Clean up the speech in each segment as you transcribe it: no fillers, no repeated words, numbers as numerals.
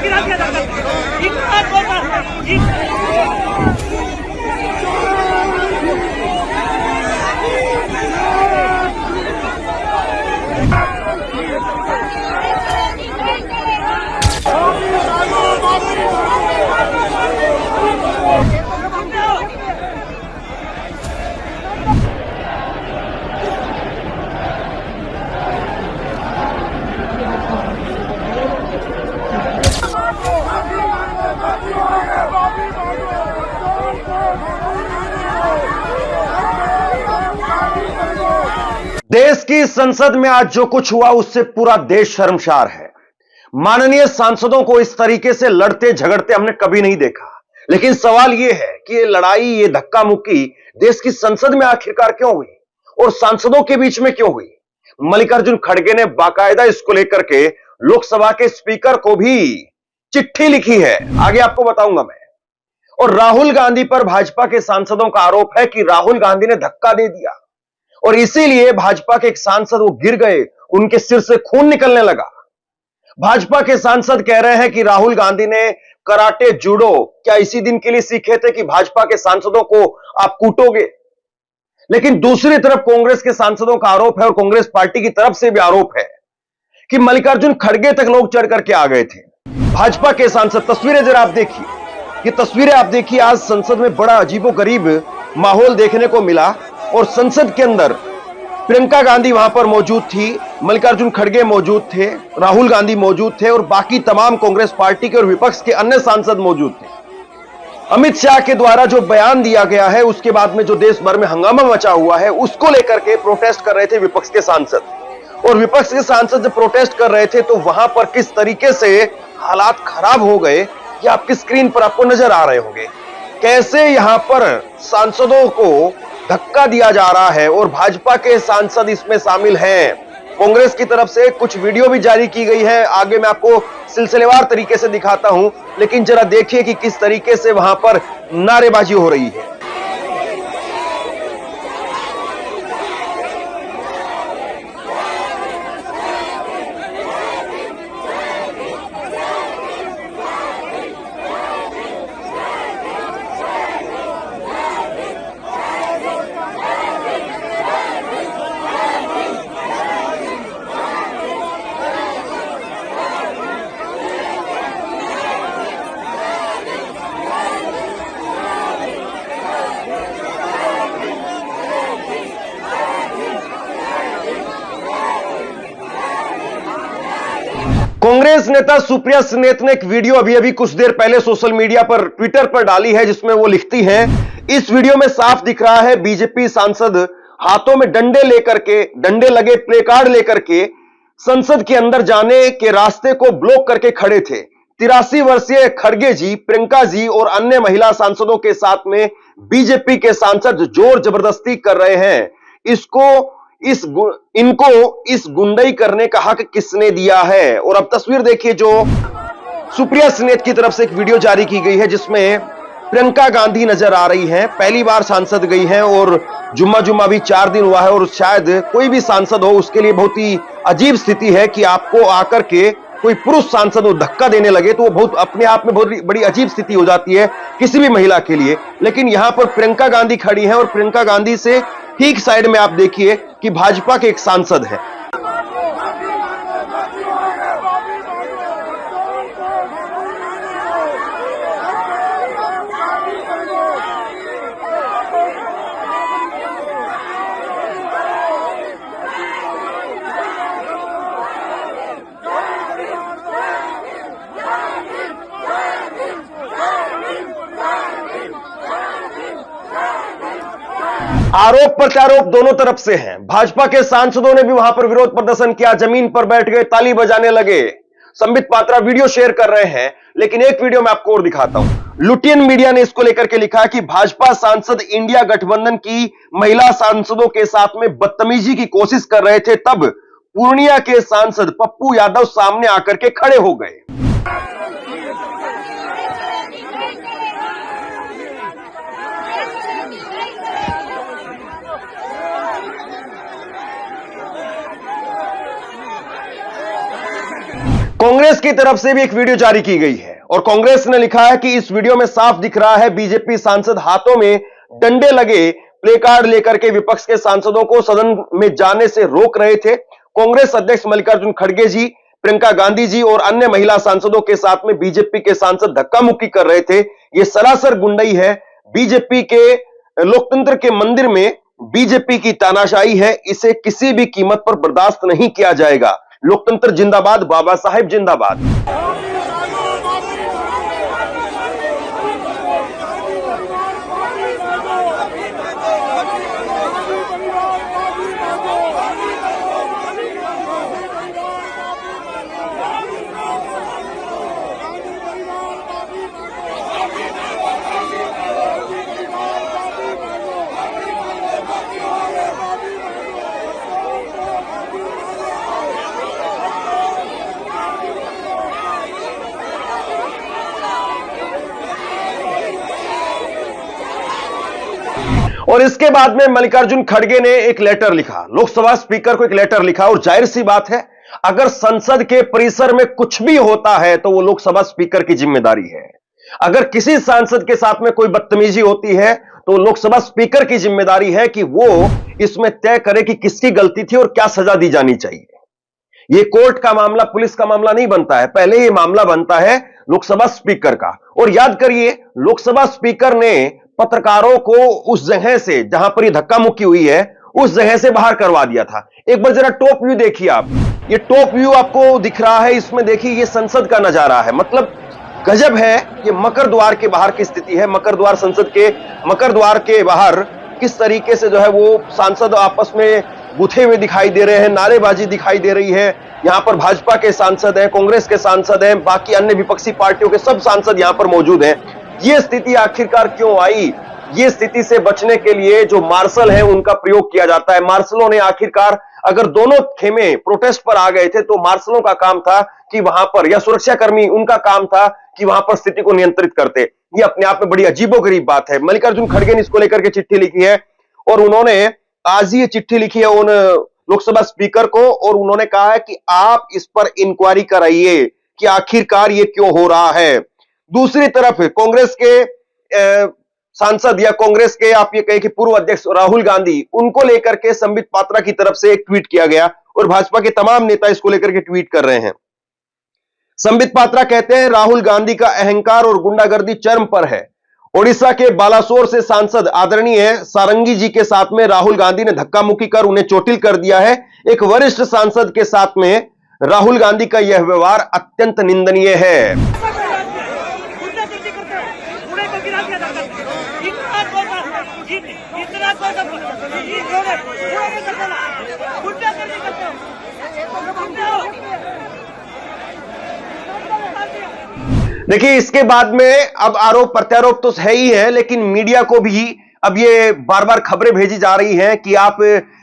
गिरा दिया देश की संसद में आज जो कुछ हुआ उससे पूरा देश शर्मसार है। माननीय सांसदों को इस तरीके से लड़ते झगड़ते हमने कभी नहीं देखा। लेकिन सवाल यह है कि ये लड़ाई, ये धक्का मुक्की देश की संसद में आखिरकार क्यों हुई और सांसदों के बीच में क्यों हुई। मल्लिकार्जुन खड़गे ने बाकायदा इसको लेकर के लोकसभा के स्पीकर को भी चिट्ठी लिखी है, आगे आपको बताऊंगा मैं। और राहुल गांधी पर भाजपा के सांसदों का आरोप है कि राहुल गांधी ने धक्का दे दिया और इसीलिए भाजपा के एक सांसद वो गिर गए, उनके सिर से खून निकलने लगा। भाजपा के सांसद कह रहे हैं कि राहुल गांधी ने कराटे जूडो क्या इसी दिन के लिए सीखे थे कि भाजपा के सांसदों को आप कूटोगे। लेकिन दूसरी तरफ कांग्रेस के सांसदों का आरोप है और कांग्रेस पार्टी की तरफ से भी आरोप है कि मल्लिकार्जुन खड़गे तक लोग चढ़ करके आ गए थे। भाजपा के सांसद, तस्वीरें जरा आप देखिए, ये तस्वीरें आप देखिए। आज संसद में बड़ा अजीबोगरीब माहौल देखने को मिला और संसद के अंदर प्रियंका गांधी वहां पर मौजूद थी, मल्लिकार्जुन खड़गे मौजूद थे, राहुल गांधी मौजूद थे और बाकी तमाम कांग्रेस पार्टी के और विपक्ष के अन्य सांसद मौजूद थे। अमित शाह के द्वारा जो बयान दिया गया है उसके बाद में जो देश भर में हंगामा मचा हुआ है उसको लेकर के प्रोटेस्ट कर रहे थे विपक्ष के सांसद। और विपक्ष के सांसद जब प्रोटेस्ट कर रहे थे तो वहां पर किस तरीके से हालात खराब हो गए ये आपकी स्क्रीन पर आपको नजर आ रहे होंगे। कैसे यहां पर सांसदों को धक्का दिया जा रहा है और भाजपा के सांसद इसमें शामिल हैं। कांग्रेस की तरफ से कुछ वीडियो भी जारी की गई है, आगे मैं आपको सिलसिलेवार तरीके से दिखाता हूं। लेकिन जरा देखिए कि किस तरीके से वहां पर नारेबाजी हो रही है। कांग्रेस नेता सुप्रिया सुलेह ने एक वीडियो अभी कुछ देर पहले सोशल मीडिया पर, ट्विटर पर डाली है जिसमें वो लिखती हैं, इस वीडियो में साफ दिख रहा है बीजेपी सांसद हाथों में डंडे लेकर के, डंडे लगे प्ले कार्ड लेकर के संसद के अंदर जाने के रास्ते को ब्लॉक करके खड़े थे। 83 वर्षीय खड़गे जी, प्रियंका जी और अन्य महिला सांसदों के साथ में बीजेपी के सांसद जोर जबरदस्ती कर रहे हैं। इनको इस गुंडई करने का हक किसने दिया है। और अब तस्वीर देखिए जो सुप्रिया सुलेह की तरफ से एक वीडियो जारी की गई है जिसमें प्रियंका गांधी नजर आ रही हैं, पहली बार सांसद गई हैं और जुम्मा भी 4 दिन हुआ है और शायद कोई भी सांसद हो उसके लिए बहुत ही अजीब स्थिति है कि आपको आकर के कोई पुरुष सांसद वो धक्का देने लगे तो वो बहुत अपने आप में बहुत बड़ी अजीब स्थिति हो जाती है किसी भी महिला के लिए। लेकिन यहां पर प्रियंका गांधी खड़ी हैं और प्रियंका गांधी से ठीक साइड में आप देखिए कि भाजपा के एक सांसद है। आरोप प्रत्यारोप दोनों तरफ से हैं। भाजपा के सांसदों ने भी वहां पर विरोध प्रदर्शन किया, जमीन पर बैठ गए, ताली बजाने लगे। संबित पात्रा वीडियो शेयर कर रहे हैं, लेकिन एक वीडियो मैं आपको और दिखाता हूं। लुटियन मीडिया ने इसको लेकर के लिखा है कि भाजपा सांसद इंडिया गठबंधन की महिला सांसदों के साथ में बदतमीजी की कोशिश कर रहे थे, तब पूर्णिया के सांसद पप्पू यादव सामने आकर के खड़े हो गए। कांग्रेस की तरफ से भी एक वीडियो जारी की गई है और कांग्रेस ने लिखा है कि इस वीडियो में साफ दिख रहा है बीजेपी सांसद हाथों में डंडे लगे प्ले कार्ड लेकर के विपक्ष के सांसदों को सदन में जाने से रोक रहे थे। कांग्रेस अध्यक्ष मल्लिकार्जुन खड़गे जी, प्रियंका गांधी जी और अन्य महिला सांसदों के साथ में बीजेपी के सांसद धक्का मुक्की कर रहे थे। यह सरासर गुंडई है। बीजेपी के लोकतंत्र के मंदिर में बीजेपी की तानाशाही है। इसे किसी भी कीमत पर बर्दाश्त नहीं किया जाएगा। लोकतंत्र जिंदाबाद, बाबा साहेब जिंदाबाद। और इसके बाद में मल्लिकार्जुन खड़गे ने एक लेटर लिखा, लोकसभा स्पीकर को एक लेटर लिखा। और जाहिर सी बात है, अगर संसद के परिसर में कुछ भी होता है तो वो लोकसभा स्पीकर की जिम्मेदारी है। अगर किसी सांसद के साथ में कोई बदतमीजी होती है तो लोकसभा स्पीकर की जिम्मेदारी है कि वो इसमें तय करे कि किसकी गलती थी और क्या सजा दी जानी चाहिए। यह कोर्ट का मामला, पुलिस का मामला नहीं बनता है। पहले यह मामला बनता है लोकसभा स्पीकर का। और याद करिए, लोकसभा स्पीकर ने पत्रकारों को उस जगह से जहां पर यह धक्का मुक्की हुई है उस जगह से बाहर करवा दिया था। एक बार जरा टॉप व्यू देखिए आप। ये टॉप व्यू आपको दिख रहा है, इसमें देखिए ये संसद का नजारा है। मतलब गजब है। ये मकर द्वार के बाहर की स्थिति है। मकर द्वार, संसद के मकर द्वार के बाहर किस तरीके से जो है वो सांसद आपस में गुथे हुए दिखाई दे रहे हैं, नारेबाजी दिखाई दे रही है। यहां पर भाजपा के सांसद हैं, कांग्रेस के सांसद हैं, बाकी अन्य विपक्षी पार्टियों के सब सांसद यहां पर मौजूद हैं। यह स्थिति आखिरकार क्यों आई? यह स्थिति से बचने के लिए जो मार्शल है उनका प्रयोग किया जाता है। मार्शलों ने आखिरकार, अगर दोनों खेमे प्रोटेस्ट पर आ गए थे तो मार्शलों का काम था कि वहां पर, या सुरक्षाकर्मी, उनका काम था कि वहां पर स्थिति को नियंत्रित करते। यह अपने आप में बड़ी अजीबोगरीब बात है। मल्लिकार्जुन खड़गे ने इसको लेकर के चिट्ठी लिखी है और उन्होंने आज ही चिट्ठी लिखी है उन लोकसभा स्पीकर को और उन्होंने कहा है कि आप इस पर इंक्वायरी कराइए कि आखिरकार ये क्यों हो रहा है। दूसरी तरफ कांग्रेस के सांसद या कांग्रेस के आप ये कहें कि पूर्व अध्यक्ष राहुल गांधी, उनको लेकर के संबित पात्रा की तरफ से एक ट्वीट किया गया और भाजपा के तमाम नेता इसको लेकर के ट्वीट कर रहे हैं। संबित पात्रा कहते हैं, राहुल गांधी का अहंकार और गुंडागर्दी चरम पर है। ओडिशा के बालासोर से सांसद आदरणीय सारंगी जी के साथ में राहुल गांधी ने धक्का मुक्की कर उन्हें चोटिल कर दिया है। एक वरिष्ठ सांसद के साथ में राहुल गांधी का यह व्यवहार अत्यंत निंदनीय है। देखिए, इसके बाद में अब आरोप प्रत्यारोप तो है ही है, लेकिन मीडिया को भी अब ये बार बार खबरें भेजी जा रही हैं कि आप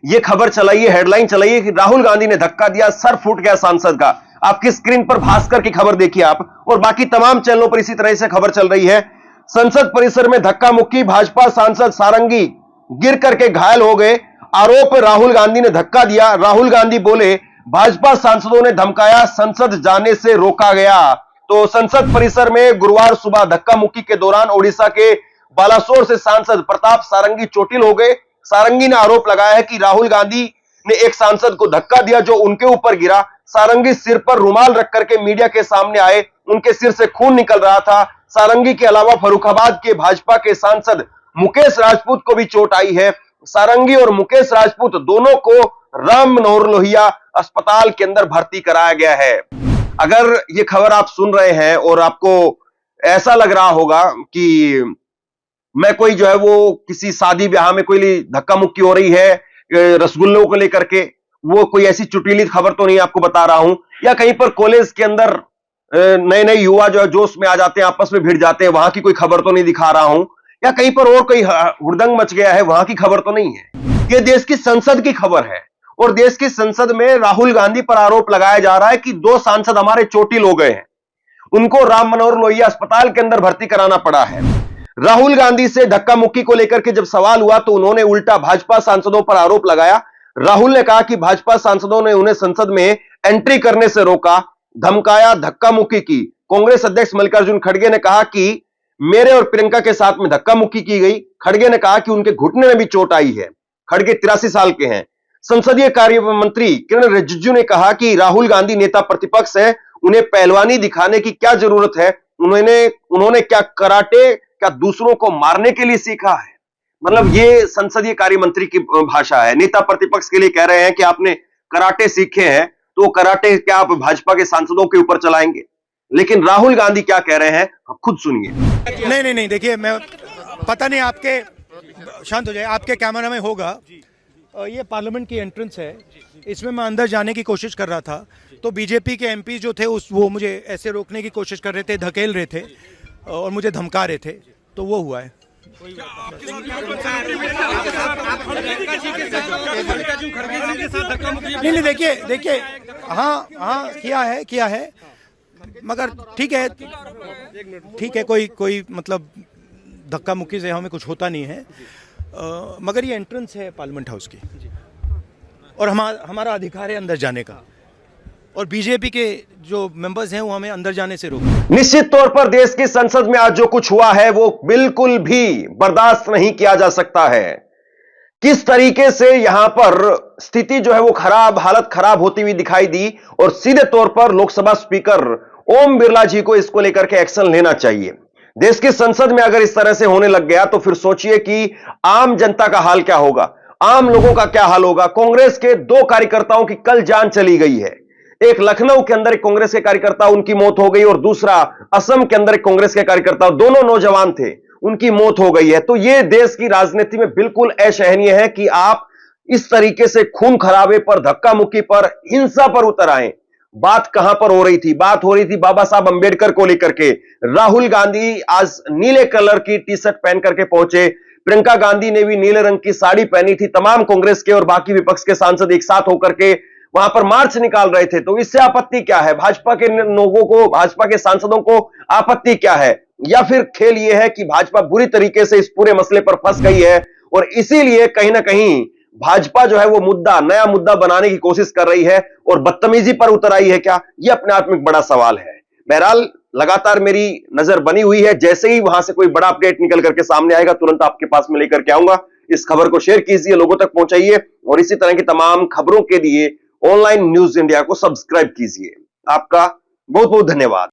ये खबर चलाइए, हेडलाइन चलाइए कि राहुल गांधी ने धक्का दिया, सर फूट गया सांसद का। आपकी स्क्रीन पर भास्कर की खबर देखिए आप, और बाकी तमाम चैनलों पर इसी तरह से खबर चल रही है। संसद परिसर में धक्का मुक्की, भाजपा सांसद सारंगी गिर करके घायल हो गए। आरोप, राहुल गांधी ने धक्का दिया। राहुल गांधी बोले, भाजपा सांसदों ने धमकाया, संसद जाने से रोका गया। तो संसद परिसर में गुरुवार सुबह धक्का मुक्की के दौरान ओडिशा के बालासोर से सांसद प्रताप सारंगी चोटिल हो गए। सारंगी ने आरोप लगाया है कि राहुल गांधी ने एक सांसद को धक्का दिया जो उनके ऊपर गिरा। सारंगी सिर पर रुमाल रख करके मीडिया के सामने आए, उनके सिर से खून निकल रहा था। सारंगी के अलावा फर्रुखाबाद के भाजपा के सांसद मुकेश राजपूत को भी चोट आई है। सारंगी और मुकेश राजपूत दोनों को राम मनोहर लोहिया अस्पताल के अंदर भर्ती कराया गया है। अगर ये खबर आप सुन रहे हैं और आपको ऐसा लग रहा होगा कि मैं कोई जो है वो किसी शादी ब्याह में कोई धक्का मुक्की हो रही है रसगुल्लों को लेकर के, वो कोई ऐसी चुटीली खबर तो नहीं आपको बता रहा हूं, या कहीं पर कॉलेज के अंदर नए नए युवा जो है जोश में आ जाते हैं, आपस में भिड़ जाते हैं, वहां की कोई खबर तो नहीं दिखा रहा हूं, या कहीं पर और कोई हुड़दंग मच गया है, वहां की खबर तो नहीं है। यह देश की संसद की खबर है और देश की संसद में राहुल गांधी पर आरोप लगाया जा रहा है कि 2 सांसद हमारे चोटिल हो गए हैं, उनको राम मनोहर लोहिया अस्पताल के अंदर भर्ती कराना पड़ा है। राहुल गांधी से धक्का मुक्की को लेकर के जब सवाल हुआ तो उन्होंने उल्टा भाजपा सांसदों पर आरोप लगाया। राहुल ने कहा कि भाजपा सांसदों ने उन्हें संसद में एंट्री करने से रोका। धमकाया, धक्का मुक्की की। कांग्रेस अध्यक्ष मल्लिकार्जुन खड़गे ने कहा कि मेरे और प्रियंका के साथ में धक्का मुक्की की गई। खड़गे ने कहा कि उनके घुटने में भी चोट आई है। खड़गे 83 साल के हैं। संसदीय कार्य मंत्री किरण रिजिजू ने कहा कि राहुल गांधी नेता प्रतिपक्ष है, उन्हें पहलवानी दिखाने की क्या जरूरत है? उन्होंने क्या कराटे क्या दूसरों को मारने के लिए सीखा है? मतलब ये संसदीय कार्य मंत्री की भाषा है। नेता प्रतिपक्ष के लिए कह रहे हैं कि आपने कराटे सीखे हैं, तो कराटे क्या आप भाजपा के सांसदों के ऊपर चलाएंगे? लेकिन राहुल गांधी क्या कह रहे हैं, आप खुद सुनिए। नहीं, देखिए, मैं पता नहीं, आपके शांत हो जाए, आपके कैमरा में होगा। ये पार्लियामेंट की एंट्रेंस है, इसमें मैं अंदर जाने की कोशिश कर रहा था, तो बीजेपी के एमपी जो थे वो मुझे ऐसे रोकने की कोशिश कर रहे थे, धकेल रहे थे और मुझे धमका रहे थे, तो वो हुआ है। नहीं, देखिए, हाँ किया है, मगर ठीक है, कोई मतलब धक्का मुक्की से हमें कुछ होता नहीं है, मगर ये एंट्रेंस है पार्लियामेंट हाउस की और हमारा अधिकार है अंदर जाने का, और बीजेपी के जो मेंबर्स हैं वो हमें अंदर जाने से रोक। निश्चित तौर पर देश की संसद में आज जो कुछ हुआ है वो बिल्कुल भी बर्दाश्त नहीं किया जा सकता है। किस तरीके से यहां पर स्थिति जो है वो हालत खराब होती हुई दिखाई दी, और सीधे तौर पर लोकसभा स्पीकर ओम बिरला जी को इसको लेकर के एक्शन लेना चाहिए। देश की संसद में अगर इस तरह से होने लग गया तो फिर सोचिए कि आम जनता का हाल क्या होगा, आम लोगों का क्या हाल होगा। कांग्रेस के 2 कार्यकर्ताओं की कल जान चली गई है। एक लखनऊ के अंदर एक कांग्रेस के कार्यकर्ता, उनकी मौत हो गई, और दूसरा असम के अंदर एक कांग्रेस के कार्यकर्ता, दोनों नौजवान थे, उनकी मौत हो गई है। तो यह देश की राजनीति में बिल्कुल असहनीय है कि आप इस तरीके से खून खराबे पर, धक्का मुक्की पर, हिंसा पर उतर आए। बात कहां पर हो रही थी? बात हो रही थी बाबा साहब अंबेडकर को लेकर के। राहुल गांधी आज नीले कलर की टी शर्ट पहन करके पहुंचे, प्रियंका गांधी ने भी नीले रंग की साड़ी पहनी थी। तमाम कांग्रेस के और बाकी विपक्ष के सांसद एक साथ होकर के वहां पर मार्च निकाल रहे थे। तो इससे आपत्ति क्या है? भाजपा के लोगों को, भाजपा के सांसदों को आपत्ति क्या है? या फिर खेल यह है कि भाजपा बुरी तरीके से इस पूरे मसले पर फंस गई है और इसीलिए कहीं ना कहीं भाजपा जो है वो नया मुद्दा बनाने की कोशिश कर रही है और बदतमीजी पर उतर आई है क्या? यह अपने आप में एक बड़ा सवाल है। बहरहाल लगातार मेरी नजर बनी हुई है, जैसे ही वहां से कोई बड़ा अपडेट निकल करके सामने आएगा तुरंत आपके पास में लेकर के आऊंगा। इस खबर को शेयर कीजिए, लोगों तक पहुंचाइए, और इसी तरह की तमाम खबरों के लिए ऑनलाइन न्यूज इंडिया को सब्सक्राइब कीजिए। आपका बहुत बहुत धन्यवाद।